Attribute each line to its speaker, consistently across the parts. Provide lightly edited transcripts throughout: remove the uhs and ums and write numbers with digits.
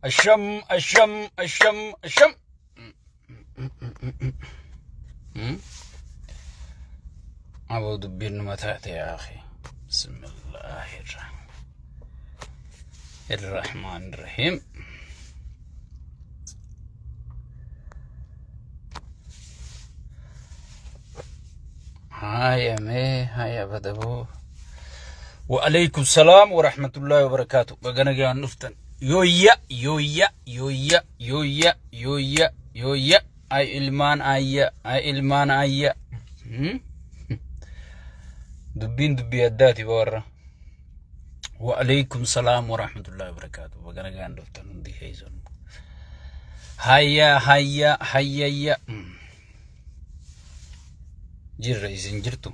Speaker 1: الشم الشم الشم الشم. أعوذ بالمتات يا أخي. بسم الله الرحمن الرحيم. هيا بدبو. وعليكم السلام ورحمة الله وبركاته. بقنا جان نفتن يويا يويا يويا يويا يويا يويا أي إلمان أيا أي إلمان أيا دبين دبي أداتي بورا. وعليكم السلام ورحمة الله وبركاته. بقنا جان نفتن دي هيزون. هيا هيا هيا يا جير رئيسين جرتو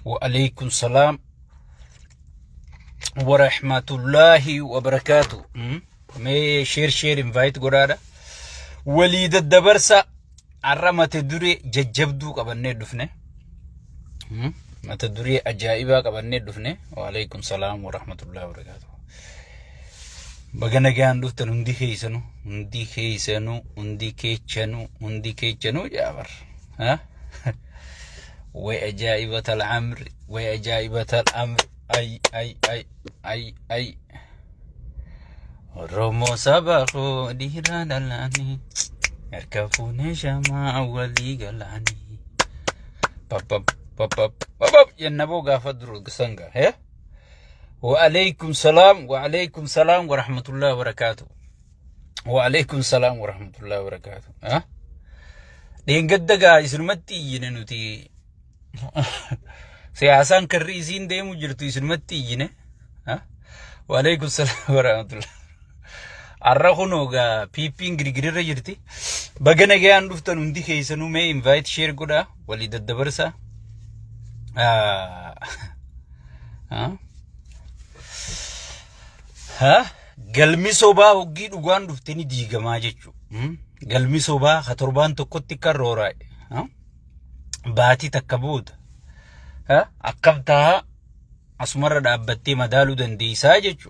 Speaker 1: وعليكم السلام ورحمة الله وبركاته. مي شير انفايت قرارة وليد الدبرسة عرمة الدوري ججبدو قبلني دفنه مت الدوري أجائبا قبلني دفنه. وعليكم السلام ورحمة الله وبركاته. بغنا جان دوتن اندي خيسنو اندي خيسنو اندي كيچنو اندي كيچنو جابر وأجائبة العمر وأجائبة الأمر أي أي أي أي أي رومو سباقو ديران اللاني يركفون شماع ولي قلاني باب باب باب ينبو غافدرو قسنغا هي. وعليكم السلام وعليكم السلام ورحمة الله وبركاته. وعليكم السلام ورحمة الله وبركاته. دين قدقا يسلمتي يننوتي سياسان كرئيسين ديمو جرتو يسلمتي ينه. وعليكم السلام ورحمة الله. الرخونوغا بيبين غريغري رجرتي بغنا جان دفتن اندي خيسنو مي انفايت شير قدا وليد الدبرسا galmi sobaa hoggii dhugaan dhufteni diigamaa jechu. Galmi sobaa katorbaan tokkotti karooraa baatii takka booda akkam taha asumarra dhaabbattee madaaluu dandeessaa jechu.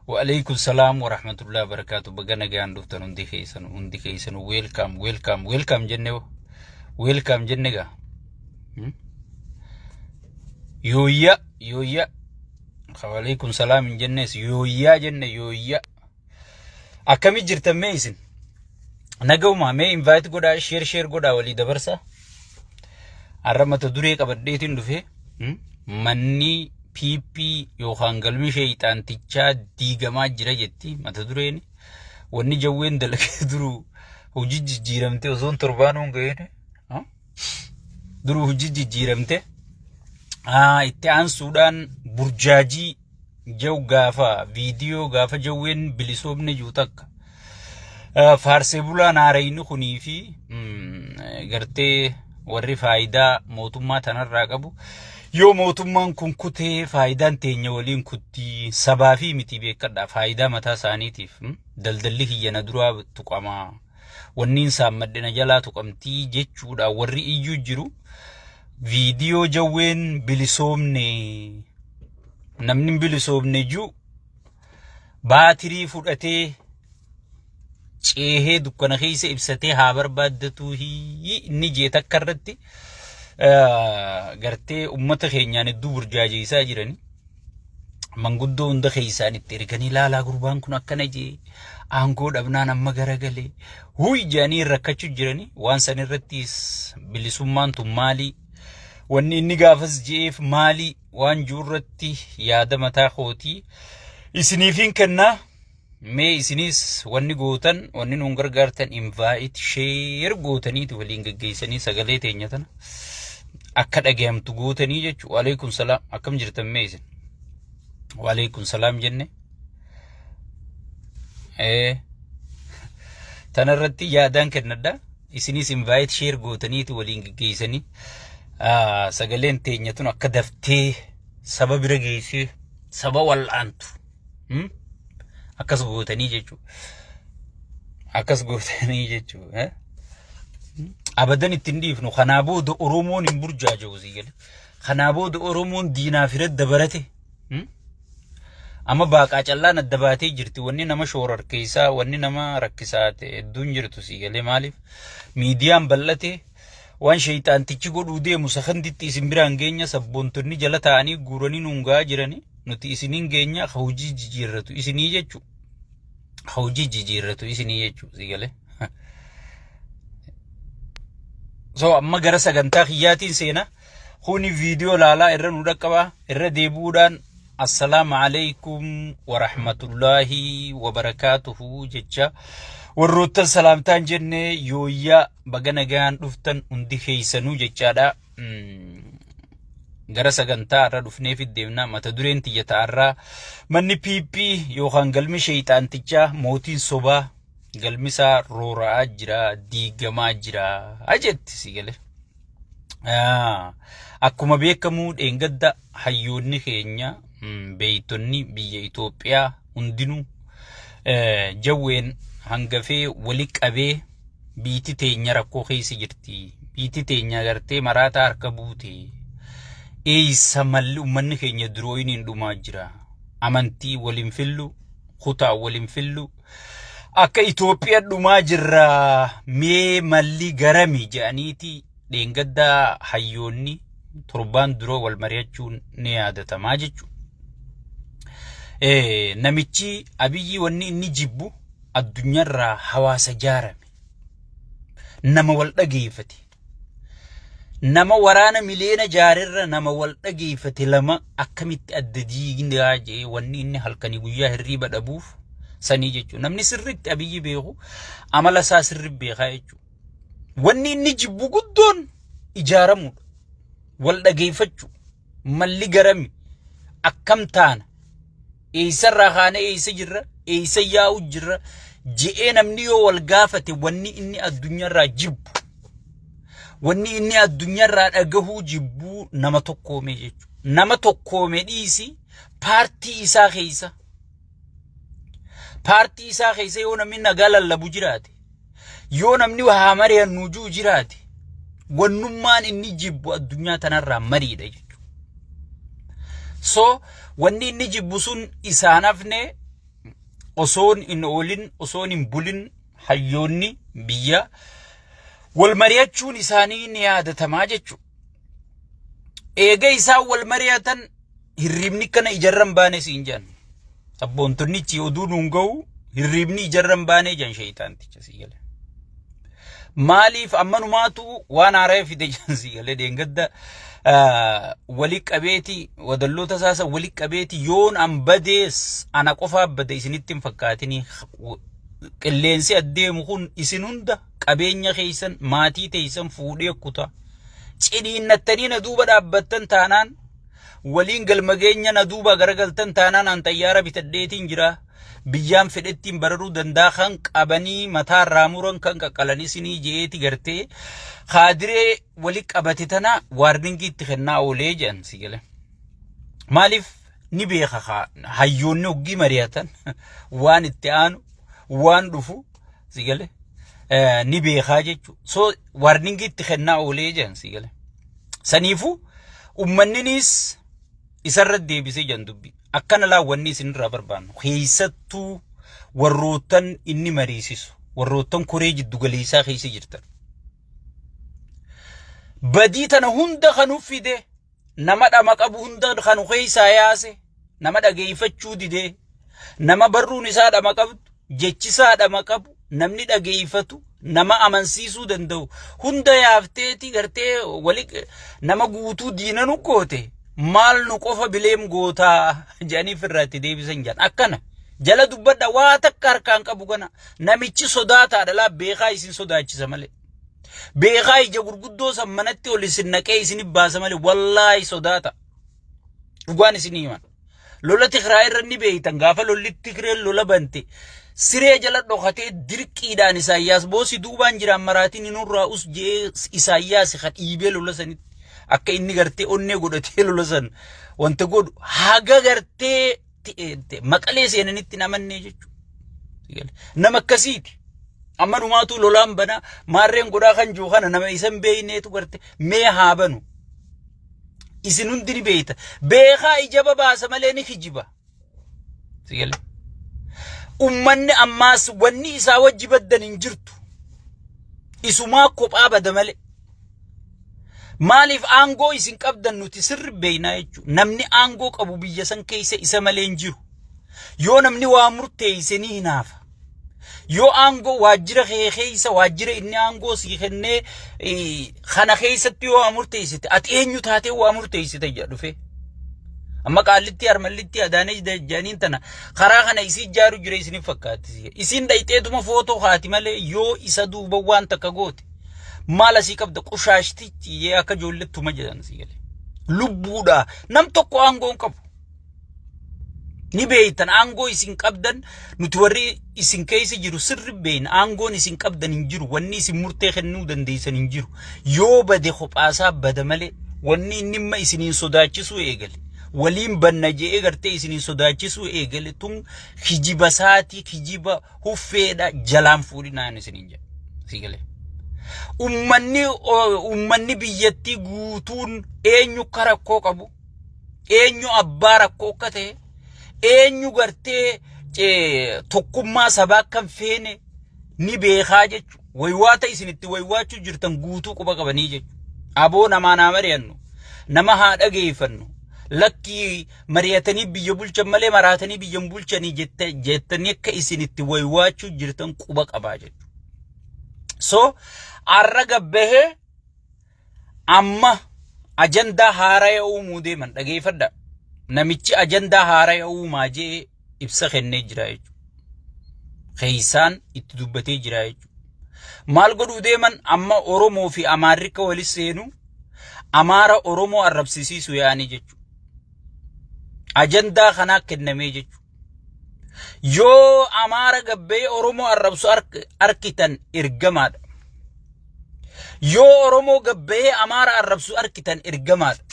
Speaker 1: وعليكم السلام ورحمة الله وبركاته. بغنا جان دفتن undi keeysan welcome jenne welcome jennega yoya وعليكم السلام من جنس يويا جنة يويا أكمل جرت ميسن نجوا ما مي إنفايت قدا شير قدا ولي دبرسا أرمى تدري كبرديتين دفه مني بي يوخان قلبي شيطان تيجا ديجما جرا جتي ما تدريني وني جوين دلك درو وجيج جيرمته وزون تربانون غيره درو وجيج جيرمته اتعان سودان برجاجي جو غافا فيديو غافا جوين بلسوب نجوتك فارسيبولا نارينو خوني في غرتي وري فايدا موتوما تنرا قبو يو موتومان كون كوتي فايدان تينيا ولين كوتي سبافي متي بيكدا فايدا متا سانيتيف دلدلي هي ندروا تقما ونين سامدنا جلا تقمتي جچودا وري ايجو جيرو فيديو جوين بلسومني نمني بلسومني جو باتري فودتي چيه دكنا خيس ابسته هابر بادتو هي نيجي تكرتي غرتي امته خينيان دور جاجي ساجرني منغدو اند خيسان تيركني لا غربان كن اكنجي انغو دبنا نما غرغلي هوي جاني ركچو جرني وانسن رتيس بلسومان تو مالي wanni inni gaafas jeef maali waan jurratti yaada mataa khooti isiniifin kenna mee isinis wanni gootan wanni nun gargaartan invite share gootaniiti waliin gaggeessanii sagalee teenyatan akka dhagayamtu gootanii jechu. Waalaikum salaam akkam jirtan mee isin? Waalaikum salaam jenne tanarratti yaadaan kennadha isinis invite share gootaniiti waliin gaggeessanii sagaleen teenyatun akka daftee saba bira geessee saba wal'aantu akkas gootanii jechu abadan ittiin dhiifnu kanaa booda oromoon hin burjaaja'u siigale kanaa booda oromoon diinaa firat dabarate amma baaqaa callaan adda baatee jirti wanni nama shoorar keessaa wanni nama rakkisaa ta'e hedduun jirtu si galee maaliif miidiyaan bal'ate waan shayxaantichi godhuu deemu sakanditti isin biraan geenya sabboontonni jala ta'anii guuranii nuungaa jirani nuti isiniin geenya hawjii jijjiirratu isinii jechuu hawjii jijjiirratu isinii jechuu si galee so amma gara sagantaa kiyyaatiin seena kuni viidiyoo laalaa irra nu dhaqqaba irra deebuudhaan السلام عليكم ورحمة الله وبركاته جتشا والروت سلامتان جنة يويا بغانا غان رفتن اندي خيسانو جتشا دا غرسا غانتا را رفنه في الدمنا ما تدورين تيجتارا مني بي يوخان قلمي شيطان تيجا موتين صبا قلمي سا رورا جرا ديگما جرا اجت سيگله akkuma beekamu dheengadda hayyoonni keenya beeytonni biyya Itoophiyaa hundinuu jawween hangafee wali qabee biiti teenya rakkoo keessa jirti biiti teenya gartee maraata harka buute eessa malli ummanni keenya durooyin dhumaa jira amantii waliin fillu kutaa waliin fillu akka Itoophiyaa dhumaa jirra mee malli garami jedhaniiti dheengadda hayyoonni turban duroo wal mari'achuun ni yaadatamaa jechuudha. Namichi Abiyyi wanni inni jibbu addunyaarraa hawaasa jaarame nama wal dhageeffate nama waraana miliyoona jaarirra nama wal dhageeffate lama akkamitti adda diiginaa jee wanni inni halkanii guyyaa hirriba dhabuuf sanii jechuudha. Namni sirriitti Abiyyi beeku amala isaa sirrii beekaa jechuudha. Wanni inni jibbu guddoon ijaaramudha. wal dhageeffachuu malli garami akkam taana eessarraa kaane eessa jirra eessa yaa'u jirra je'ee namni yoo wal gaafate wanni inni addunyaarraa jibbu wanni inni addunyaarraa dhagahuu jibbu nama tokkoome jechuudha. Nama tokkoome dhiisi paartii isaa keessa yoo namni nagaa lallabu jiraate yoo namni waa mari'annu juu jiraate wannummaan inni jibbu addunyaa tanarraa mariidha jechuudha. So wanni inni jibbu sun isaanafne osoon in oolin osoon in bulin hayyoonni biyya wal mari'achuun isaanii ni yaadatamaa jechuudha. Eega isaan wal mari'atan hirribni kana ijarran baane siin jedhan sabboontonni oduu nuun ga'u hirribni ijarran baane jedhan shayxaanticha sii gale. Maaliif ammanumaatu waan haara'ee fide jansi galee deengadda wali qabeeti wadalloota saasa wali qabeeti yoon ambadees ana qofaa bade isinitti hin fakkaatini qilleensi addeemu kun isin hunda qabeenya keessan maatii teessan fuudhee kutaa cidhiinnattanii na duuba dhaabbattan taanaan waliin galmageenya na duuba garagaltan taanaan an xayyaara bitadheetiin jira biyyaan fedhettiin bararuu danda'a kan qabanii mataa raamuran kan qaqqalanii sinii jeeti gartee khaadiree wali qabate tana waarningi itti kennaa oolee jedhan si gale. Maaliif ni beeka hayyoonni oggii mari'atan waan itti aanu waan dhufu si gale ni beekaa jechuudha. So waarningi itti kennaa oolee jedhan si gale. Saniifu ummanninis isarra deebisee jan dubbi. Akkana laawwanni isinirraa barbaannu keessattuu warrootan inni mariisisu warrootan koree jiddu galeessaa keessa jirtan badii tana hunda kan uffide nama dhama qabu hunda kan keessaa yaase nama dhageeffachuu dide nama barruun isaa dhama qabu jechisaa dhama qabu namni dhageeffatu nama amansiisuu danda'u hunda yaafteeti gartee wali nama guutuu diinanu goote maal nu qofa bileem goota jedhanii firraatti deebisan jedhan akkana jala dubbadha waa takka harkaan qabu kana namichi sodaataadha laa beekaa isin sodaachisa malee beekaa ija gurguddoo san manatti ol isin naqee isin baasa malee wallaahi sodaata dhugaan isin himan lola Tigraay irra ni beeytan gaafa lolli Tigree lola bante siree jala dhokatee dirqiidhaan Isaayyaas boosi duubaan jiraan maraatiin inurraa us jee Isaayyaas dhiibee lola sanitti akka inni gartee onnee godhatee lola san wanta godhu haga gartee maqalee seenanitti namannee jechuudha. Nama akkasiiti. Amma dhumaatu lolaan bana maarreen godhaa kan jiru kana nama isan beeyneetu gartee mee haa banu. isin hundi ni beeyta beekaa ijaba baasa malee ni kijiba sigale ummanni ammaas wanni isaa wajji baddan hin jirtu isumaa kophaa bada malee maaliif aangoo isin qabdan nuti sirri beeynaa jechuudha namni aangoo qabu biyya san keessa isa malee hin jiru yoo namni waa murteeyse ni hinaafa yoo aangoo waajjira keessa waajjira inni aangoo si kennee kana keessatti yoo murteessite ati eenyu taatee waa murteessite jedha dhufe amma qaalitti armallitti adaanee janiin tana karaa kana isii jaaru jira isin fakkaatti isin dhayxeetuma footoo haati malee yoo isa duuba waan takka goote mala si qabda qushaashtichi yee akka joollettuma jedhan si gale lubbuudha nam tokko aangoo qabu ni beeytan aangoo isin qabdan nuti warri isin keessa jiru sirri beeyn aangoon isin qabdan hin jiru wanni isin murtee kennuu dandeessan hin jiru yoo bade qophaasaa bada malee wanni innimma isiniin sodaachisu eegale waliin banna jee gartee isiniin sodaachisu eegale tun kijiba saati kijiba huffeedha jalaan fuudhinaan isiniin jedha si gale ummanni biyyattii guutuun eenyu karakkoo qabu eenyu abbaa rakkoo akka ta'e eenyu gartee tokkummaa sabaa kan feene ni beekaa jechu waywaata isinitti waywaachuu jirtan guutuu quba qabanii jechu aboo namaa naa mari'annu nama haa dhageeffannu lakki mari'atanii biyya bulchan malee maraatanii biyyan bulchanii jettanii akka isinitti waywaachuu jirtan quba qabaa jechu so arra gabbahee amma ajandaa haaraa uumuu deeman dhageeffadha namichi ajandaa haaraa uumaa jee ibsa kennee jira jechuudha. Keeysaan itti dubbatee jira jechuudha. Maal godhuu deeman amma Oromoo fi Amaarika walis seenu Amaara Oromoo arrabsiisuu yaanii jechuudha. Ajandaa kanaa kennamee jechuudha. Yoo Amaara gabbee Oromoo arrabsu arkitan ergamaadha. Yoo Oromoo gabbee Amaara arrabsu arkitan ergamaadha.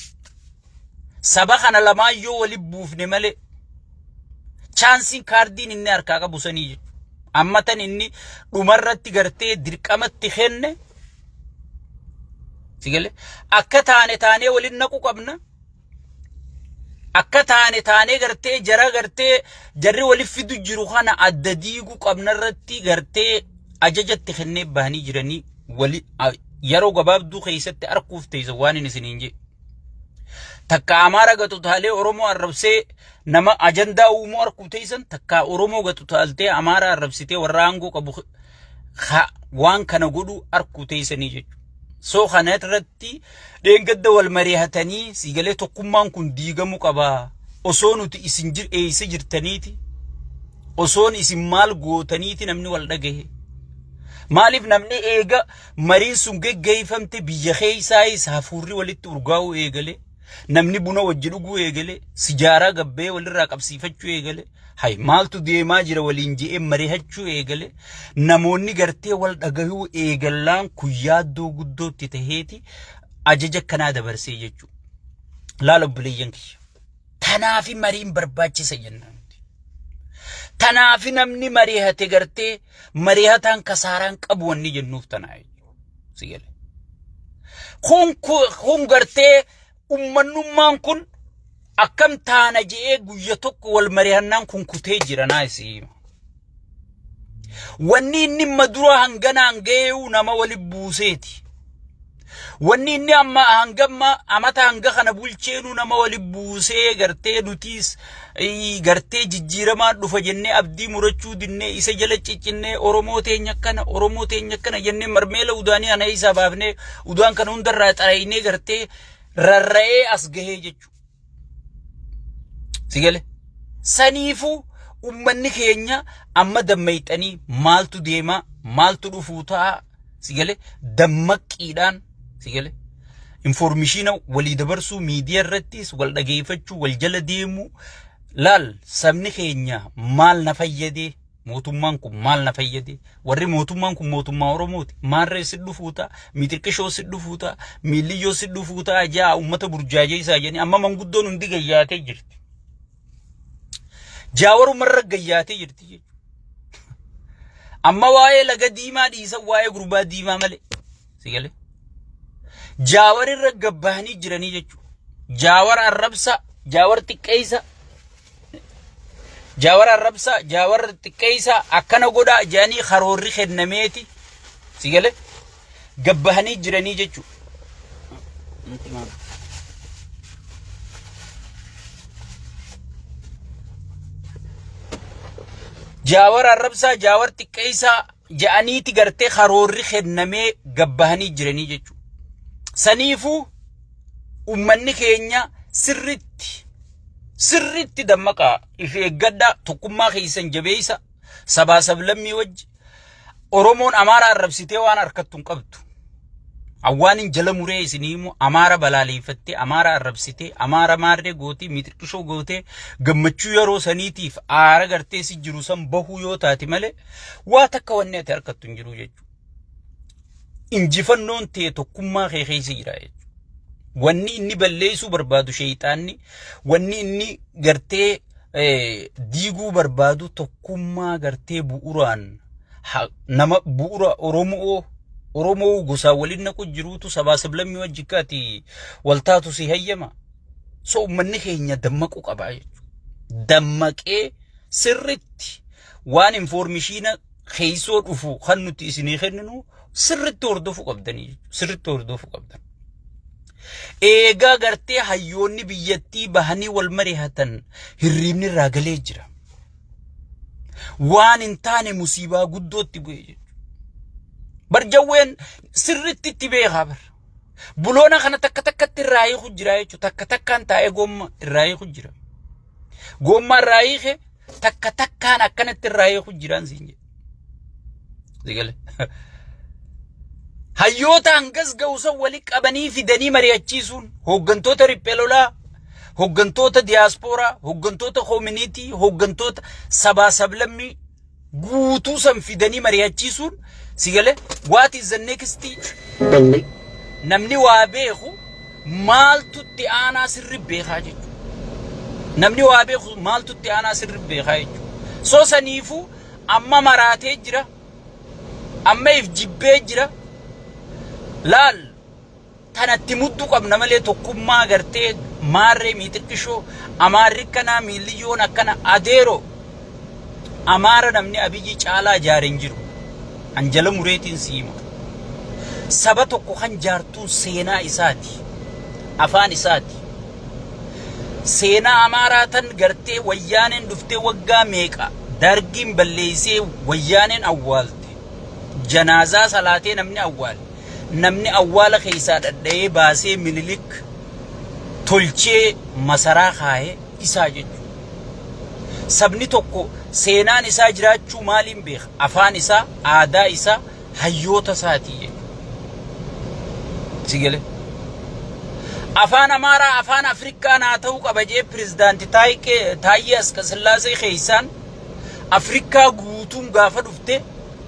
Speaker 1: Saba kana lamaa yoo wali buufne malee chaansiin kaardiin inni harkaa qabu sanii jechuudha. Amma tan inni dhumarratti gartee dirqamatti kenne sigale akka taane waliin naqu qabna akka taane gartee jara gartee jarri waliif fidu jiru kana adda diigu qabnarratti gartee ajajatti kennee bahanii jiranii wali yeroo gabaabduu keessatti arkuuf teessa waan inni isiniin jedhe takka Amaara gatutaalee Oromoo arrabsee nama ajandaa uumuu arkuu teessan takka Oromoo gatutaaltee Amaara arrabsitee warra aangoo qabu waan kana godhu arkuu teessanii jechuudha. So kana irratti dheengadda wal mari'atanii sigalee tokkummaan kun diigamuu qaba. Osoo nuti isin eeysa jirtaniiti. Osoon isin maal gootaniiti namni wal dhagahe. Maaliif namni eega mariin sun geggeeffamte biyya keessaa hafuurri walitti urgaa'uu eegale. Namni buna wajji dhuguu eegale sijaaraa gabbee walirraa qabsiifachuu eegale hay maaltu deemaa jira waliin je'ee mari'achuu eegale namoonni gartee wal dhagahuu eegallaan kuyyaaddoo guddootti taheeti ajaja kanaa dabarsee jechuudha. Laala obboleeyyan kiyya tanaafi mariin barbaachisa jennaan tanaafi namni mari'ate gartee mari'ataan kasaaraan qabu wanni jennuuf tanaa sigale kun gartee ummannummaan kun akkam taana jee guyya tokko wal mari'annaan kun kutee jira naasi wanni inni madura hanganaan geeyu nama wali buuseeti wanni inni amma hangamma amata hanga kana bulcheenu nama wali buusee gartee nutiis gartee jijjiiramaa dhufa jennee abdii murachuu dinnee isa jala ciccinnee Oromoo teenya kana jennee marmeela udaanii ana isa baafnee udaan kana hundarraa xaraynee gartee rarra'ee as gahee jechuudha. Sigale saniifu ummanni keenya amma dammayxanii maaltu deema maaltu dhufuu ta'a sigale dammaqiidhaan sigale informationa walii dabarsuu miidiyaa irrattis wal dhageeffachuu wal jala deemu laal sabni keenya maal na fayyade mootummaan kun maal na fayyade warri mootummaan kun mootummaa Oromooti maarree sidhu fuuta mitirqishoo sidhu fuuta miiliyyoo sidhu fuuta ajaa ummata burjaajee isaa jeni amma manguddoon hundi gayyaatee jirti jaawaru marra gayyaatee jirti amma waa'ee laga diimaa dhiisa waa'ee gurbaa diimaa malee sigale jaawarirra gabbaanii jiranii jechuudha jaawar arrabsa jaawar xiqqeessa jaawar arrabsa jaawar xiqqeessa akkana godha jaanii karoorri kennameeti sigale gabbahanii jiranii jechuudha. jaawar arrabsa jaawar xiqqeessa jaaniiti gartee karoorri kennamee gabbahanii jiranii jechuudha. Saniifuu ummanni keenya sirritti dammaqaa if eeggadhaa tokkummaa keessan jabeessa sabaa sablammii wajji Oromoon Amaara arrabsitee waan harkattu hin qabdu. Awwaanin jala muree isiniimu Amaara balaaleeffattee Amaara arrabsitee Amaara maarree gootee mixiqishoo gootee gammachuu yeroo saniitiif aara gartee si jiru san bahuu yoo taate malee waa takka wanni ati harkattu hin jiru jechuudha. Injifannoon ta'e tokkummaa kee keessa jira jechuudha. Wanni inni balleessuu barbaadu sheeyxaanni wanni inni gartee diiguu barbaadu tokkummaa gartee bu'uraan nama bu'ura Oromoo gosa waliin naqu jiruutu sabaa sablammii wajjikaati waltaatu si hayyama. So ummanni keenya dammaquu qabaa jechuudha. Dammaqee sirritti waan informeeshina keessoo dhufu kan nuti isinii kenninu sirritti hordofuu qabdanii sirritti hordofuu qabdan. Eegaa gartee hayyoonni biyyattii bahanii wal mari'atan hirribni irraa galee jira. Waan hin taane musiibaa guddootti bu'e jechuudha. Barjawween sirritti itti beekaa bar. Buloona kana takka takkatti irraa hiiku jira jechuudha. Takka takkaan taa'ee goomma irraa hiiku jira. Goomma irraa hiike takka takkaan akkanatti irraa hiiku jiraan siin jedhe. Sigale. Hayyoota hangas ga'uusan walii qabanii fidanii mari'achiisuun hooggantoota riphee lolaa, hooggantoota diyaaspooraa, hooggantoota koomunitii, hooggantoota sabaa sablammii guutuu san fidanii mari'achiisuun sigale what is the next stage? Namni waa beeku maaltutti aanaa sirri beekaa jechuudha. Namni waa beeku maaltutti aanaa sirri beekaa jechuudha. So saniifuu amma maraatee jira, amma if jibbee jira. Laal tanatti muddu qabna malee tokkummaa gartee maarree mixiqishoo Amaarri kanaa miiliyyoon akkana adeero Amaara namni Abiyyi caalaa ijaareen jiru anjala mureetiin siima. Saba tokko kan jaartuun seenaa isaati, afaan isaati. Seenaa Amaaraa tan gartee wayyaaneen dhuftee waggaa meeqa dargiin balleessee wayyaaneen awwaalte janaazaa salaatee namni awwaale. Namni awwaala keessaa dhadha'ee baasee Minilik tolchee masaraa kaa'ee isaa jechuudha. Sabni tokko seenaan isaa jiraachuu maaliin beeka? Afaan isaa, aadaa isaa, hayyoota isaatii jechuudha. Sigale. Afaan Amaaraa afaan Afrikaa naa ta'uu qaba jee pirezidaanti Taayyee Asqasillaasee keessaan Afrikaa guutuun gaafa dhufte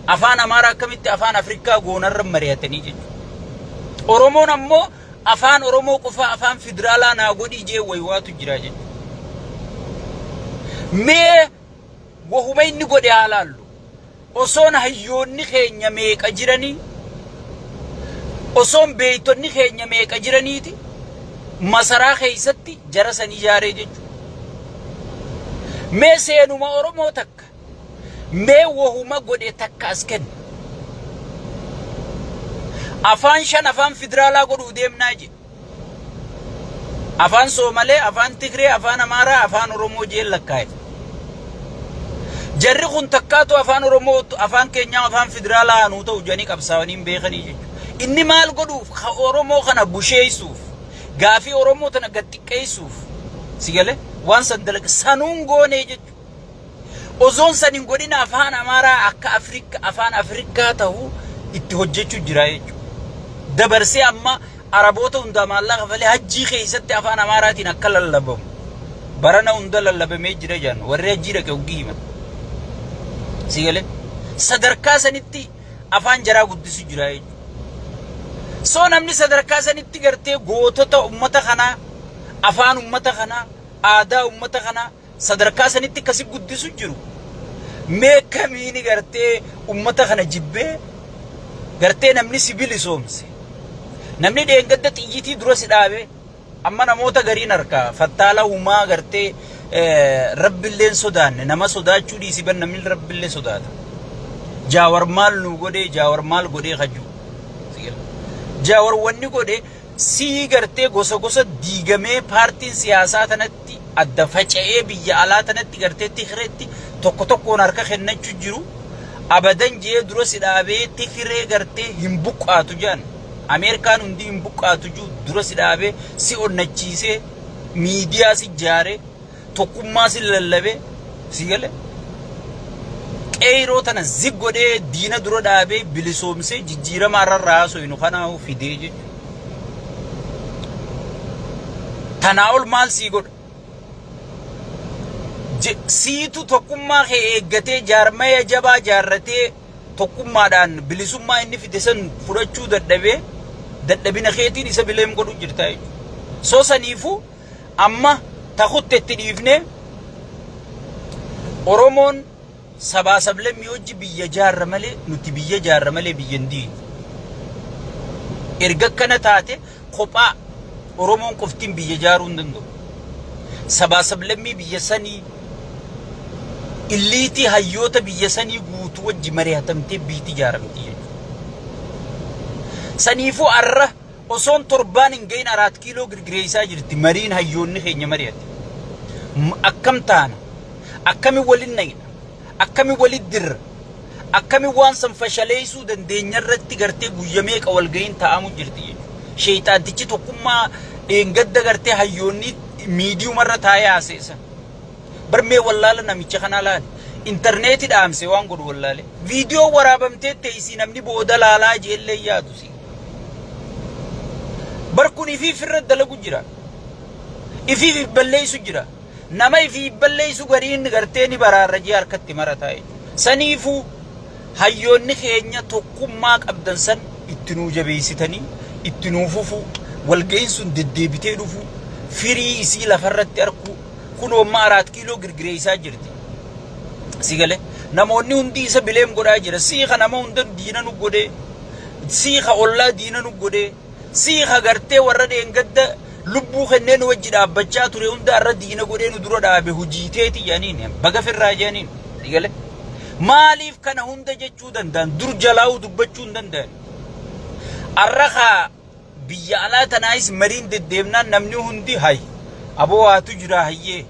Speaker 1: afaan Amaaraa akkamitti afaan Afrikaa goonarra mari'atanii jechuudha. Oromoon ammoo afaan Oromoo qofa afaan federaalaa naa godhii jee waywaatu jira jechuudha. Mee wahuma inni godhe haalaallu osoon hayyoonni keenya meeqa jiranii osoon beeytonni keenya meeqa jiraniiti masaraa keessatti jara san ijaaree jechuudha. Mee seenuma Oromoo takka mee wahuma godhe takka as kenna. Afaan shan afaan federaalaa godhuu deemnaa jedhe. Afaan Soomalee, afaan Tigree, afaan Amaaraa, afaan Oromoo jeen lakkaa'e. Jarri kun takkaatu afaan Oromoo afaan keenyaa afaan federaalaa nuu ta'u jedhanii qabsaa'anii hin beekanii jechuudha. Inni maal godhuuf Oromoo kana busheessuuf gaafii Oromoo tana gad xiqqeessuuf sigale waan san dalaga sanuun goonee jechuudha. Osoon san hin godhin afaan Amaaraa akka afaan Afrikaa ta'uu itti hojjechuu jira jechuudha. Dabarsee amma Araboota hunda maallaqa falee hajjii keessatti afaan Amaaraatiin akka lallabamu barana hunda lallabamee jira jaan warri hajjii dhaqe hoggii himata. Sigale sadarkaa sanitti afaan jaraa guddisu jira jechuudha. So namni sadarkaa sanitti gartee gootota ummata kanaa, afaan ummata kanaa, aadaa ummata kanaa sadarkaa sanitti kasi guddisu jiru. Mee kamiini gartee ummata kana jibbee gartee namni sibili soomse. Namni dheengadda xiyyitii dura si dhaabe amma namoota gariin harka fattaala humaa gartee rabbilleen sodaanne nama sodaachuu dhiisiban namni rabbillee sodaata jaawar maal nu godhee jaawar maal godhee kajju jaawar wanni godhee sii gartee gosa gosa diigamee paartiin siyaasaa tanatti adda faca'ee biyya alaa tanatti gartee tikireetti tokko tokkoon harka kennachuu jiru abadan jee dura si dhaabee tikiree gartee hin buqqaatu jaan Amerikaan hundi hin buqqaatu jiru dura si dhaabee si onnachiisee miidiyaa si jaaree tokkummaa si lallabee si gale qeyroo tana zig godhee diina dura dhaabee bilisoomsee jijjiirama irraa soyinu kanaahu fidee jechuudha. Tanaa ol maal sii godha siitu tokkummaa kee eeggatee jaarmaya jabaa jaarratee tokkummaadhaan bilisummaa inni fide san fudhachuu dadhabina keetiin isa bileem godhu jirta jechuudha. Soo saniifuu amma takuttetti dhiifnee Oromoon sabaa sablammii hojii biyya jaarra malee nuti biyya jaarra malee biyya hin diine. Erga kana taate kophaa Oromoon qoftiin biyya jaaruu hin danda'u. Sabaa sablammii biyya sanii illiitii hayyoota biyya sanii guutuu wajji mari'atamtee biitti jaaramti jechuudha. Saniifuu arra osoon torbaan hin gahin 4 kiiloo girgireessaa jirti mariin hayyoonni keenya mari'ate. Akkam taana akkami walin nayna akkami walit dirra akkami waan san fashaleessuu dandeenya irratti gartee guyyamee qawal gahin ta'amu jirti jechuudha. Sheeyxaantichi tokkummaa dheengadda gartee hayyoonni miidiyumarra taa'ee haaseessan. Barmee wallaala namicha kana laale intarneetii dhaamse waan godhu wallaale viidiyoo waraabamtee teessii namni booda laalaa jeellee yaadu si barkun ifii firra dalagu jira ifii balleessu jira nama ifii balleessu gariin gartee ni baraarrajee harkatti marataa saniifuu hayyoonni keenya tokkummaa qabdan san ittinuu jabeessitanii ittinuu fufuu walga'iin sun deddeebitee dhufuu firii isii lafarratti arku kunoo amma 4 kiiloo girgireessaa jirti. Sigale namoonni hundi isa bileem godhaa jira. Siiqa nama hunda diina nu godhee siiqa ollaa diina nu godhee siiqa gartee warra dheengadda lubbuu kenneen wajji dhaabbachaa ture hunda arra diina godhee nu dura dhaabe hujiiteeti jaaniin baga firraa jaaniin. Sigale maaliif kana hunda jechuu danda'an dur jalaa'uu dubbachuu hin danda'an. Arra biyya alaa tanaayis mariin deddeemnaan namni hundi hayi. Aboo haatu jira hayyee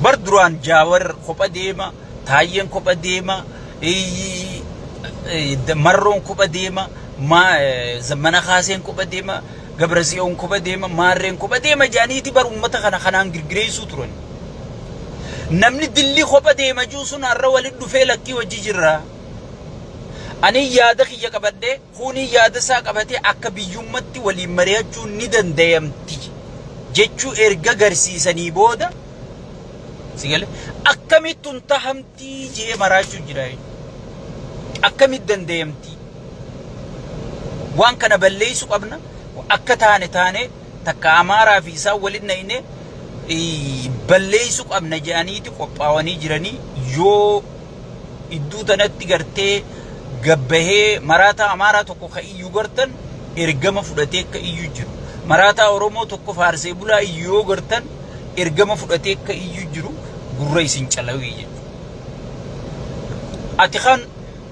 Speaker 1: bar duraan jaawar kopha deema taayyeen kopha deema marroon kopha deema zammana kaaseen kopha deema gabrasiyoon kopha deema maarreen kopha deema jaaniiti bar ummata kanaan girgireessuu turan namni dilli kopha deema juu sun har'a walit dhufee lakkii wajji jirra ani yaada kiyya qabadhee kuni yaada isaa qabatee akka biyyummatti waliin mari'achuu ni danda'amti jechuu erga garsiisanii booda sigale akkamittun tahamtii jee maraachuu jira akkamit danda'amti waan kana balleessu qabna akka taane takka amaaraa fi isaa walin nayne balleessu qabna jedhaniiti qophaawanii jiranii yoo idduu tanatti gartee gabbahee maraataa amaaraa tokko ka iyyuu gartan ergama fudhatee akka iyyuu jiru maraataa Oromoo tokko faarsee bulaa yoo gartan ergama fudhatee akka iyyuu jiru gurra isin calawee jechuudha. Ati kan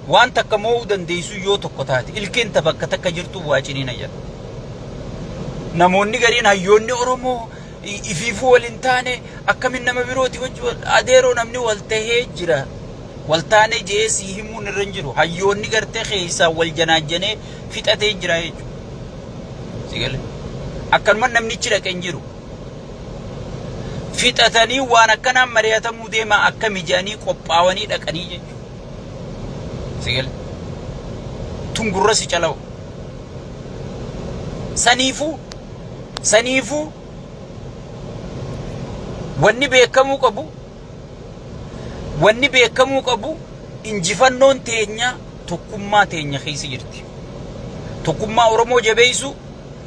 Speaker 1: waan takka moo dandeessu yoo tokko taate ilkeen bakka takka jirtu waaciniin ayyaana. Namoonni gariin hayyoonni Oromoo ifiifuu waliin taane akkamin nama birooti wajji adeeroo namni wal tahee jira. Waltaane jee si himuun irra jiru hayyoonni gartee keessaa wal janaajjanee fixatee jira jechuudha. Sigale akkanuma namnichi dhaqee jiru fixatanii waan akkanaan mari'atamuu deema akka mijaanii qophaawanii dhaqanii jechuudha. Sigale tungurra si calaw saniifuu wanni beekamuu qabu injifannoon teenya tokkummaa teenya keessa jirti. Tokkummaa Oromoo jabeessu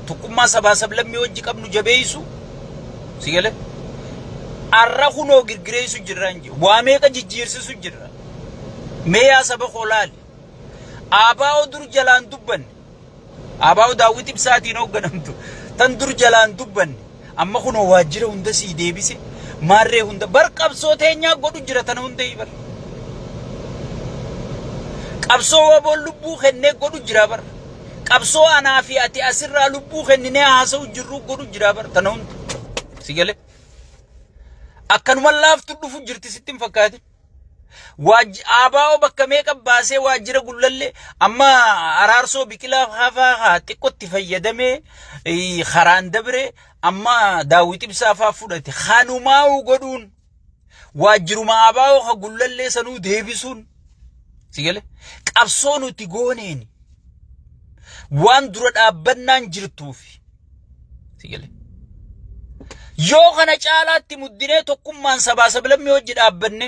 Speaker 1: tokkummaa sabaa sablammii wajji qabnu jabeessu sigale arra kunoo girgireessu jirran waa meeqa jijjiirsisu jirra meeyaa saba qolaal aabaa odur jalaan dubbanne Abaa'u daawwit ibsaatiin hoogganamtu tan dur jalaan dubbanne amma kunoo waajjira hunda sii deebise maarree hunda bar qabsoo teenyaa godhu jira tana hunda bar qabsoo waboon lubbuu kennee godhu jira bar qabsoo anaa fi ati asirraa lubbuu kenninee haasa'u jirru godhu jira bar tana hunda si galee akkanuma laaftu dhufu jirti sittin fakkaatin abaa'u bakka meeqa baasee waajjira gullalle amma araarsoo biqilaa hafaa xiqqootti fayyadamee karaan dabre amma daawwit ibsaa faa fudhate kanumaa'u godhuun waajjiruma abaa'u ha gullallee sanuu deebisuun si galee qabsoo nuti gooneeni waan dura dhaabbannaan jirtuufi si galee yoo kana caalaatti muddinee tokkummaan sabaa sablammii hojii dhaabbanne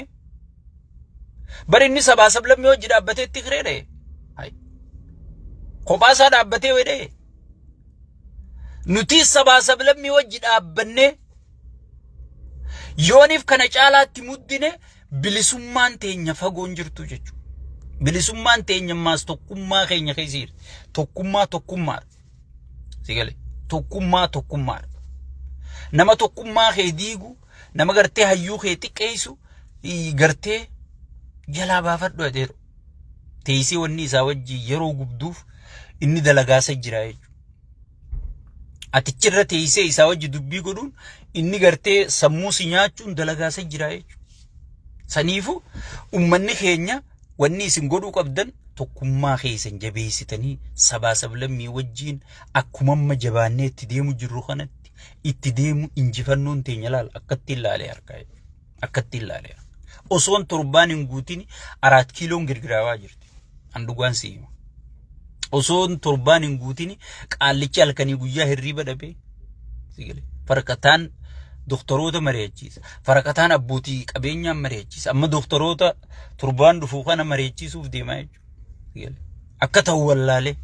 Speaker 1: bari inni sabaa sablammii hojii dhaabbatee itti kireedhe kophaa isaa dhaabbatee wedhe nuti sabaa sablammii hojii dhaabbanne yooniif kana caalaatti muddine bilisummaan teenya fagoon jirtu jechuudha. Bilisummaan teenya maas tokkummaa keenya keessi tokkummaa si galee tokkummaa nama tokkummaa kee diigu nama gartee hayyuu kee xiqqeessu gartee jalaa baafadhu adeero teessii wanni isaa wajji yeroo gubduuf inni dalagaasa jira jechuudha. Atichirra teessee isaa wajji dubbii godhuun inni gartee sammuu si nyaachuun dalagaasa jira jechuudha. Saniifu ummanni keenya wanni isin godhuu qabdan tokkummaa keessan jabeessitanii sabaa sablammii wajjiin akkuma amma jabaannee itti deemu jirru kanatti itti deemu injifannoon teenya laal akkatti ilaalee harkaa akkatti ilaalee osoon torbaan hin guutin 4 kiiloon girgiraawaa jirti andugaan siima osoon torbaan hin guutin qaallichi halkanii guyyaa hirriba dhabee sigale farqataan doktoroota mari'achiisa farqataan abbootii qabeenyaan mari'achiisa amma doktoroota torbaan dhufuu kana mari'achiisuuf deemaa jechuudha akka ta'u wallaalee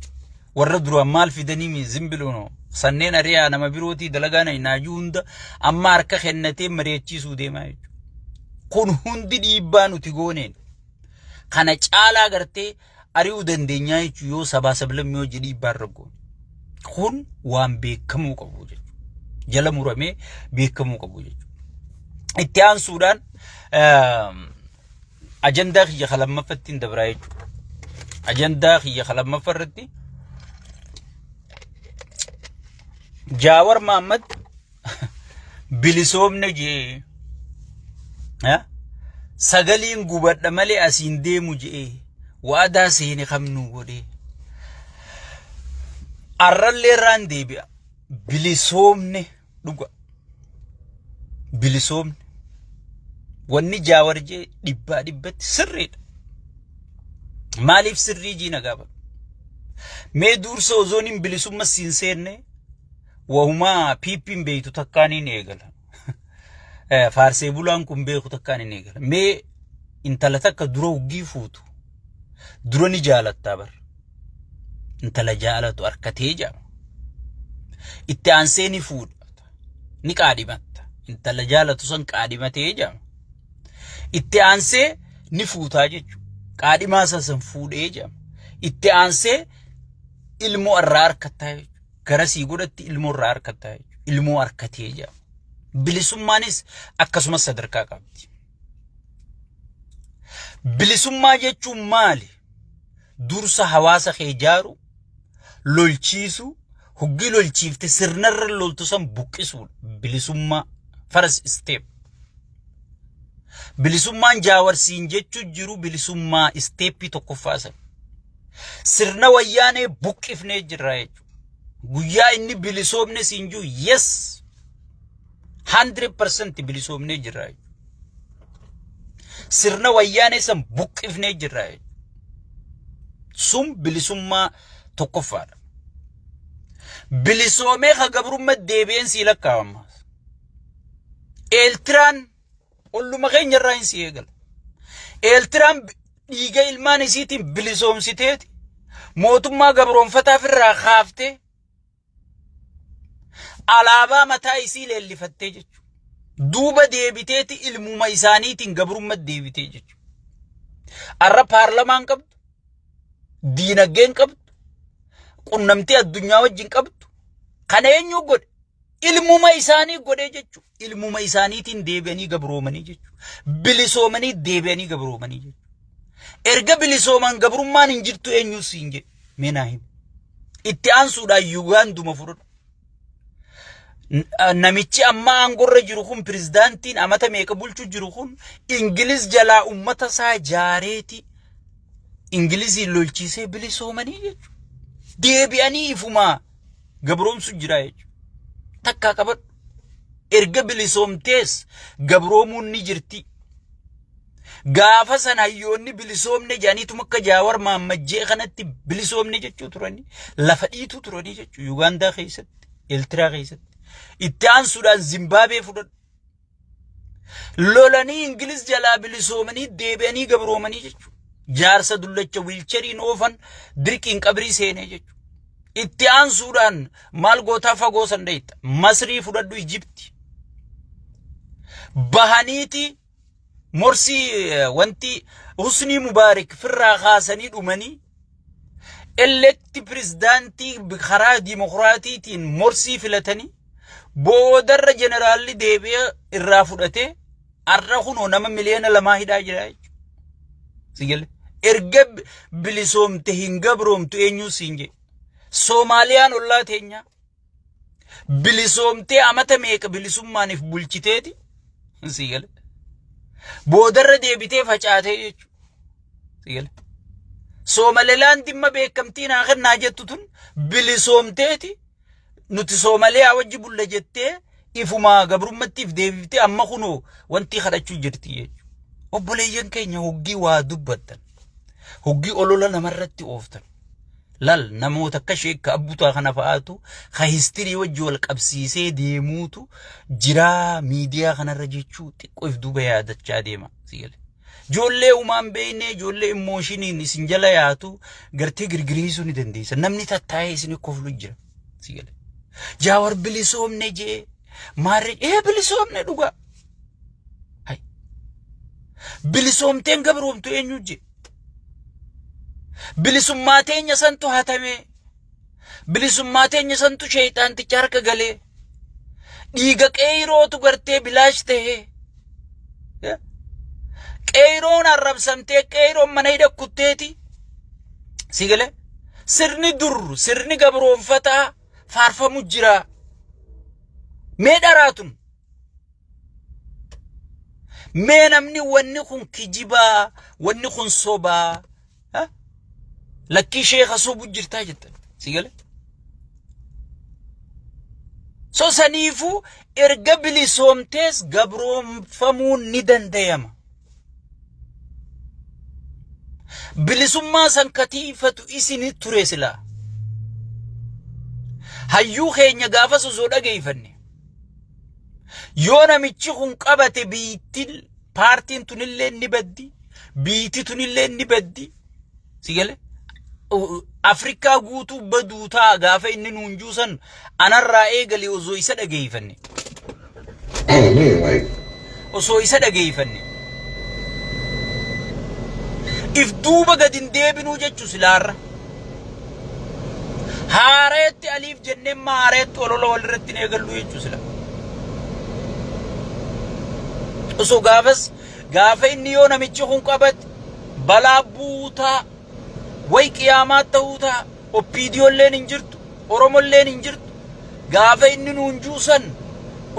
Speaker 1: warra duraan maal fidanii zimbilono sanneen ariyaa nama birootii dalagaa naajuu hunda amma harka kennatee mari'achiisuu deemaa jechuudha. Kun hundi dhiibbaa nuti gooneen kana caalaa gartee ari'uu dandeenyaa jechuudha yoo sabaa sablammii hojii dhiibbaa irra goone kun waan beekamuu qabu jechuudha. Jala muramee beekamuu qabu jechuudha. Itti aansuudhaan ajandaa kiyya kalammaffatti hin dabraa jechuudha. Ajandaa kiyya kalammaffarratti Jaawar Mahammad bilisoomne jee sagaliin gubadha malee asiin deemu jee waadaa seene kamnuu godhee arrallee irraan deebi'a bilisoomne dhuga bilisoomne wanni Jaawar jee dhibbaa dhibbatti sirriidha. Maaliif sirrii jiina gaafa mee dursa ozooniin bilisumma siin seenne wahuma piippiin beeytu takkaaniin eegala faarsee bulaan kun beeku takkaaniin eegala mee intala takka dura uggii fuutu dura ni jaalattaa bar intala jaalatu harkatee jaama itti aansee ni fuudhata ni qaadhimatta intala jaalatu san qaadhimatee jaama itti aansee ni fuutaa jechuudha. Qaadhimaa san fuudhee jaama itti aansee ilmoo irraa harkattaa jechuudha. Garasii godhatti ilmoo irraa harkattaa jechuudha. Ilmoo harkatee jaama. Bilisummaanis akkasumas sadarkaa qabdi. Bilisummaa jechuun maali? Dursa hawaasa kee ijaaru, lolchiisu, hoggi lolchiifte sirnarra loltu san buqqisuudha. Bilisummaa first step. Bilisummaan Jaawarsiin jechuun jiru bilisummaa isteeppii tokkoffaasan. Sirna wayyaanee buqqifnee jirra jechuudha. Guyyaa inni bilisoomne siin jiru yes 100% bilisoomnee jirra jechuudha. Sirna wayyaanee san buqqifnee jirra jechuudha. Sun bilisummaa tokkoffaadha. Bilisoomee ka gabrummaa deebi'een sii lakkaawama. Eeltiraan olluma keenya irraa hin si eegala. Eeltiraan dhiiga ilmaan isiitiin bilisoomsiteeti mootummaa gabroonfataaf irraa kaaftee alaabaa mataa isii leellifattee jechuudha. Duuba deebiteeti ilmuma isaaniitiin gabrummaa deebitee jechuudha. Arra paarlamaan qabdu, diinagdeen qabdu, qunnamtee addunyaa wajjin qabdu kana eenyu godhe ilmuma isaanii godhe jechu ilmuma isaaniitiin deebi'anii gabroomanii jechu bilisoomanii deebi'anii gabroomanii jechu erga bilisooman gabrummaan hin jirtu eenyu siin jedhe meenaahin itti aansuudhaan Yugaanduma fudhadhu namichi amma aangorra jiru kun pirezidaantiin amata meeqa bulchu jiru kun Ingiliz jalaa ummata isaa jaareeti Ingilizii lolchiisee bilisoomanii jechu deebi'anii ifuma gabroomsu jira jechu takka qabadhu erga bilisoomtees gabroomuun ni jirti gaafa san hayyoonni bilisoomne jaaniitu akka Jaawar Maammajjee kanatti bilisoomne jechuu turani lafa dhiitu turani jechuu Yugaandaa keessatti Eertiraa keessatti itti aansuudhaan Zimbaabuwee fudhadhu lolanii Ingiliz jalaa bilisoomanii deebi'anii gabroomanii jechuu jaarsa dullacha wiilcheriin oofan dirqiin qabrii seenee jechuu itti aansuudhaan maal gootaa fagoo san dheeyta Masrii fudhadhu Ijipti bahaniiti Morsi wanti Husni Mubaarak firraa kaasanii dhumanii elekti pirezidaantii karaa dimokiraatiitiin Morsi filatanii boodarra jeneraalli deebi'ee irraa fudhatee arra kunoo nama miliyoona 2 hidhaa jira jechuudha. Sigale erga bilisoomte hin gabroomtu eenyu siinje Soomaaliyaan ollaa teenya bilisoomtee amata meeqa bilisummaaniif bulchiteeti sigale boodarra deebitee facaatee jechuudha. Sigale Soomalilaan dimma beekamtiin akkanaa jettu tun bilisoomteeti nuti Soomaaliyaa wajji bulla jettee ifuma gabrummattiif deebitee amma kunoo wanti kadhachuu jirti jechuudha. Obboleeyyan keenya hoggii waa dubbattan hoggii olola namarratti ooftan lal namoota akka sheekka abbutaa kana fa'aatu ka histirii wajji wal qabsiisee deemuutu jira miidiyaa kanarra jechuu xiqqoof duuba yaadachaa deema sigale joollee umaan beeyne joollee emoshiniin isin jala yaatu gartee girgiriisuu ni dandeessa namni tattaa'ee isin koflu jira sigale Jaawar bilisoomne jee maarree bilisoomne dhugaa hay bilisoomteen gabroomtu eenyu jee bilisummaa teenya santu hatame bilisummaa teenya santu shayxaanticha harka galee dhiiga qeyrootu gartee bilaash ta'e qeyroon arrabsamtee qeyroon mana hidhakutteeti sigale sirni gabroonfataa faarfamu jira mee dharaatun mee namni wanni kun kijibaa wanni kun sobaa lakki sheekha sobu jirtaa jettan sigale so saniifu erga bilisoomtees gabroonfamuun ni dandayama bilisummaa san katiifatu isini ture silaa hayyuu keenya gaafa sosoo dhageeyfanne yoo namichi kun qabate biitti paartiin tunillee ni baddi biitti tunillee ni baddi sigale Afrikaa guutuu baduutaa gaafa inni nuunjuusan anarraa eegalee osoo isa dhageeyfanne osoo isa dhageeyfanne if duuba gadin deebinuu jechuu silaarra haareetti aliif jennee maareetti olola walirratti eegallu jechuu sila osoo gaafa inni yoo namichi kun qabate balaa buutaa way qiyaamaa ta'uuta oppiidiyoolleen hin jirtu oromolleen hin jirtu gaafa inni nuunjuusan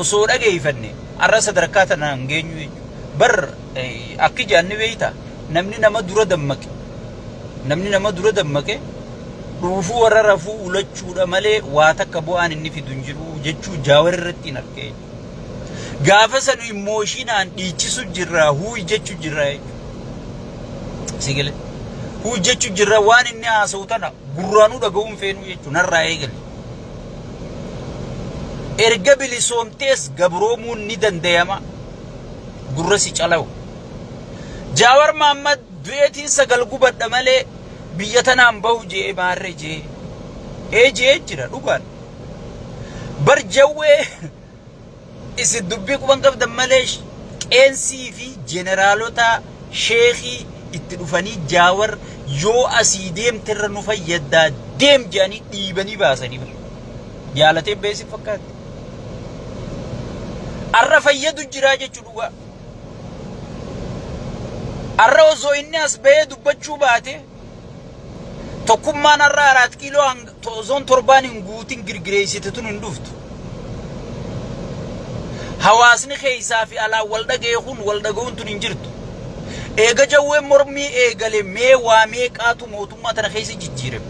Speaker 1: osoo dhageeyfanne arra sadarkaa tanaan geenyu jechuudha bar akki jaanni beeyta namni nama dura dammaqe dhuufuu warra rafuu ulachuudha malee waa takka bu'aan inni fidu hin jiru jechuu Jaawar irratti hin argee gaafa sanu emooshinaan dhiichisu jirra huuy jechuu jirra jechuudha sigale hujjechu jirra waan inni haasa'u tana gurraanuu dhaga'uun feenuu jechuun narraa eegale erga bilisoomtees gabroomuun ni dandayama gurra si calawu Jaawar Maammad du'eetiin sagal gubadha malee biyya tanaan bahu jee maarre jee jira dhugaan bar jawwee isin dubbii quban qabdan malee qeensii fi jeneraalota sheekii itti dhufanii Jaawar yoo asii deemterra nu fayyaddaa deem jedhanii dhiibanii baasanii bara jaalatee beesi fakkaatti arra fayyadu jiraa jechuu dhugaa arra osoo inni as bahee dubbachuu baate tokkummaan arra 4 kiiloo osoon 7 hin guutin girgireessite tun hin dhuftu hawaasni keessaa fi alaa wal dhaga'uun wal dhaga'uun tun hin jirtu eega jawwee mormii eegale mee waa meeqaatu mootummaa tana keessa jijjiirame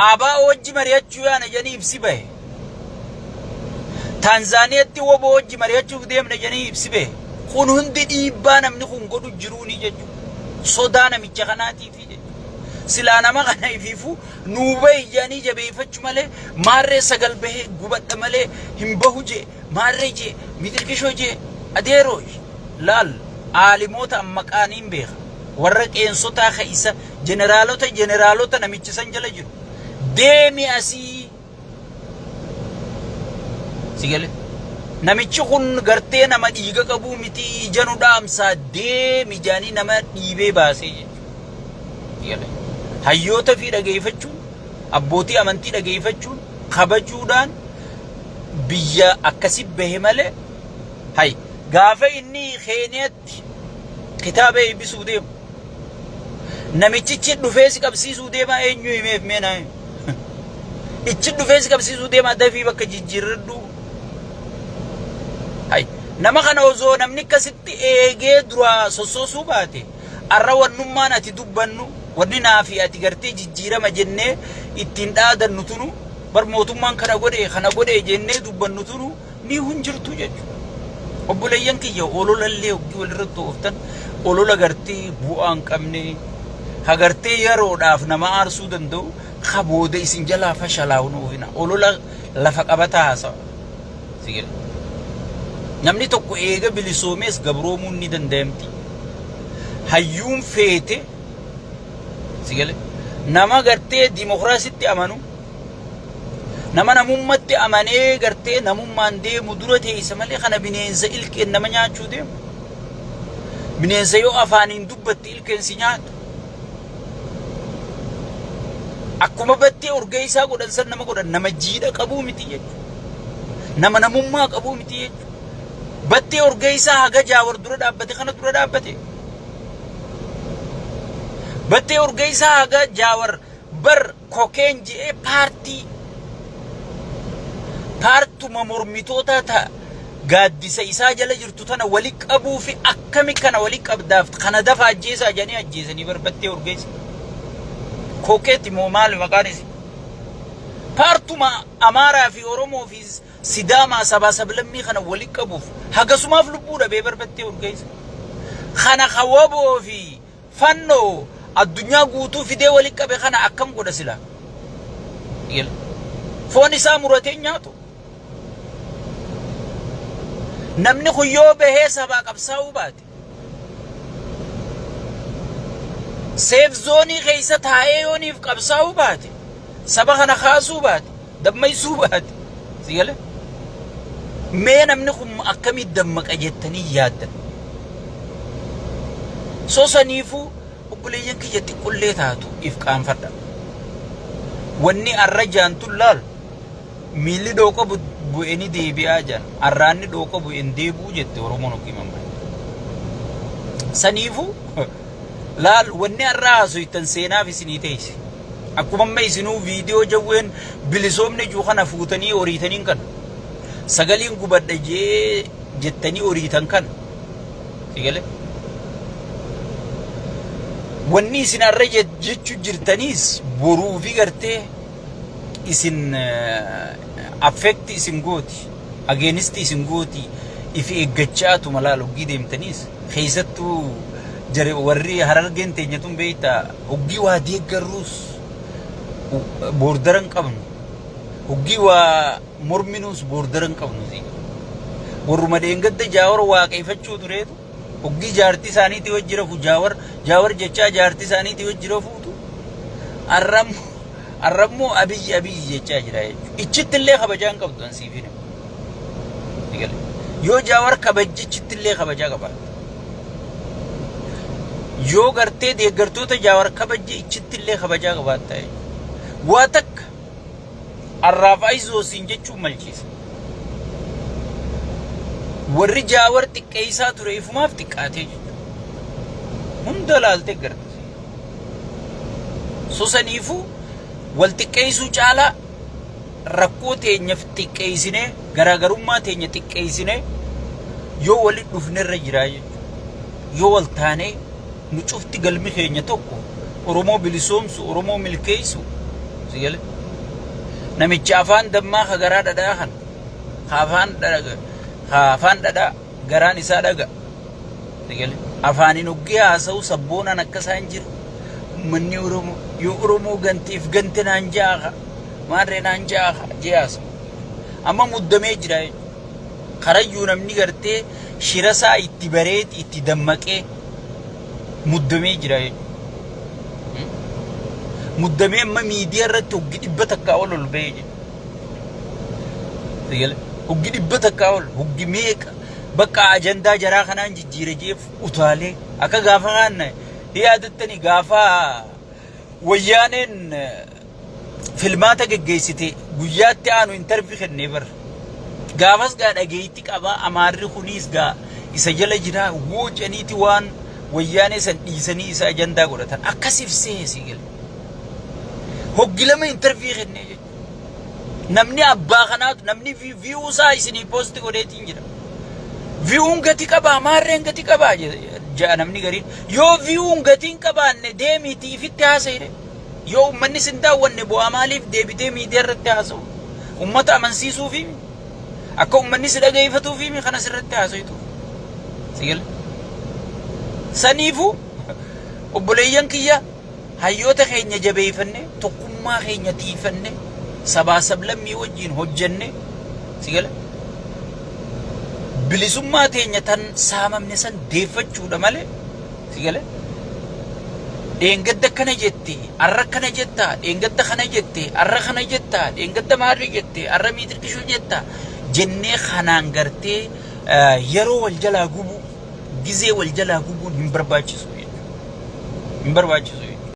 Speaker 1: abaa wajji mari'achuu yaana jedhanii ibsi bahe Tanzaaniyaatti woboo wajji mari'achuuf deemna jedhanii ibsi bahe kun hundi dhiibbaa namni kun godhu jiruuni jechuudha sodaa namicha kanaatiifi jechuudha silaa nama kana ifiifu nuu bahi jedhanii jabeeffachuu malee maarree sagal bahee gubadha malee hin bahu jee maarree jee mitirkishoo jee adeeroo laal aalimoota maqaaniin beeka warra qeensotaa keessa jeneraalota namicha san jala jiru deemi asii sigale namichi kun gartee nama dhiiga qabu miti janu dhaamsaa deemi jaanii nama dhiibee baasee jechuudha hayyoota fi dhageeffachuun abbootii amantii dhageeffachuun kabajuudhaan biyya akkasi bahe malee hay gaafa inni Keeniyaatti kitaaba eebbisuu deemu namichichi dhufee si qabsiisuu deema eenyu himeef meenaa ichi dhufee si qabsiisuu deema dafii bakka jijjiirradhu hay nama kana osoo namni akkasitti eegee dura sossoosuu baate arra wannummaan ati dubbannu wanni naafi ati gartee jijjiirama jennee ittiin dhaadannu tunu bar mootummaan kana godhe jennee dubbannu tunu ni hunjirtu jechuudha obboleeyyan kiyya ololallee hogii walirratti ooftan olola gartee bu'aan qabne hagartee yeroodhaaf nama aarsuu danda'u kabooda isin jalaa fashalaa'uun oofina olola lafa qabataa haasawa sigale namni tokko eega bilisoomees gabroomuun ni danda'amti hayyuun feete sigale nama gartee dimokiraasitti amanu nama namummatti amanee gartee namummaan deemu dura teessa malee kana bineensa ilkeen nama nyaachuu deemu bineensa yoo afaaniin dubbatti ilkeen si nyaatu akkuma battee urgee isaa godhan san nama godhan nama jiidha qabuu miti jechuudha nama namummaa qabuu miti jechuudha battee urgee isaa haga jaawar dura dhaabbate kana dura dhaabbate battee urgee isaa haga jaawar bar kokeen je'ee paartuma mormitoota ta gaaddisa isaa jala jirtu tana wali qabuu fi akkami kana wali qabdaaf kana dafa ajjeesaa jedhanii ajjeesanii barbattee urgeessa kokeeti moo maal maqaan isi paartuma Amaaraa fi Oromoo fi Sidaamaa sabaa sablammii kana wali qabuuf hagasumaaf lubbuu dhabee barbattee urgeessa kana hawaboo fi fannoo addunyaa guutuu fidee wali qabe kana akkam godha silaa foon isaa muratee nyaatu namni kuyyoo bahee sabaa qabsaa'uu baate seef zoonii keessa taa'ee yooniif qabsaa'uu baate saba kana kaasuu baate dammaysuu baate sigale mee namni kun akkamii dammaqa jettanii yaaddan sosaniifuu obboleeyyan kiyya xiqqollee taatu if qaanfadha wanni arra jaantun laal miilli dhooqa bu'eni deebi'aa jiran arraanni dhooqa bu'en deebuu jette Oromoon hokiman saniifuu laal wanni arraa haasoftan seenaaf isinii teessi akkuma amma isinuu viidiyoo jawween bilisoomne juu kana fuutanii horiitaniin kan sagaliin gubadha jettanii horiitan kan sigale wanni isin arra jechuu jirtaniis boruu fi gartee isin affekti isin gooti ageenisti isin gooti ifi eeggachaatu malaal hoggii deemtaniis keessattuu jare warri harargeen teenyatun beeyta hoggii waa deeggarruus boordaran qabnu hoggii waa morminuus boordaran qabnu warruma dheengadda jaawar waaqeeffachuu tureetu hoggii jaartii isaaniitii wajjira fu jaawar jechaa jaartii isaaniitii wajjira fuutu arrammoo abiyyi jechaa jira jechuudha ichitti illee kabajaan qabdu ansiifine yoo jaawar kabajjichitti illee kabajaa qabaata yoo gartee deeggartoota Jawaar kabajje ichitti illee kabajaa qabaatta waa takka arraaf aizoosiin jechuun malchiisa warri Jawaar xiqqeessaa ture ifumaaf xiqqaatee hunda laaltee garte sosaniifu wal xiqqeessuu caalaa rakkoo teenya xiqqeessine garaagarummaa teenya xiqqeessine yoo wali dhufnerra jiraa yoo wal taanee nu cufti galmi keenya tokko Oromoo bilisoomsu Oromoo milkeessu sigale namicha afaan dammaa ka garaa dhadhaa kan afaan dhadhaa garaan isaa dhaga sigale afaaniin oggee haasa'u sabboonaan akkasaan jiru manni Oromoo yoo Oromoo gantiif ganti naan jaaha maarree naan jaaha jeyaasa amma muddamee jira karayyuu namni gartee shirasaa itti bareeti itti dammaqee muddamee jira muddamee amma miidiyaa irratti hoggi dhibba takkaa ol ba'ee jira hoggi dhibba takkaa ol hoggi meeqa bakka ajandaa jaraa kanaan jijjiire jeef utaalee akka gaafa kaanna yaadattani gaafa wayyaaneen filmaata geggeessite guyyaatti aanu interview kennee bar gaafas gaa dhageetti qabaa amaarri kunis gaa isa jala jira woocaniiti waan wayyaanee san dhiisanii isa ajandaa godhatan akkasiif seesi gal hoggi lama interview kennee namni abbaa kanaatu namni view isaa isinii post godheetiin jira viewun gati qabaa maarreen gati qabaa jaa namni gariin yoo viewun gatiin qabaanne deemiitii ifitti haasa'e yoo ummanni sin daawwanne bu'aa maaliif deebitee miidiyaa irratti haasa'u ummata amansiisuufi akka ummanni si dhaggeeffatuufi kana sirratti haasa'itu sigale saniifu obboleeyyan kiyya hayyoota keenya jabeeffanne tokkummaa keenya tiifanne sabaa sablammii wajjin hojjenne sigale bilisummaa teenya tan saamamne san deeffachuudha malee sigale dheengadda kana jette arra kana jetta dheengadda kana jette arra kana jetta dheengadda maarri jette arra miitirkishuu jetta jennee kanaan gartee yeroo wal jalaa gubu gizee wal jalaa gubuun hin barbaachisu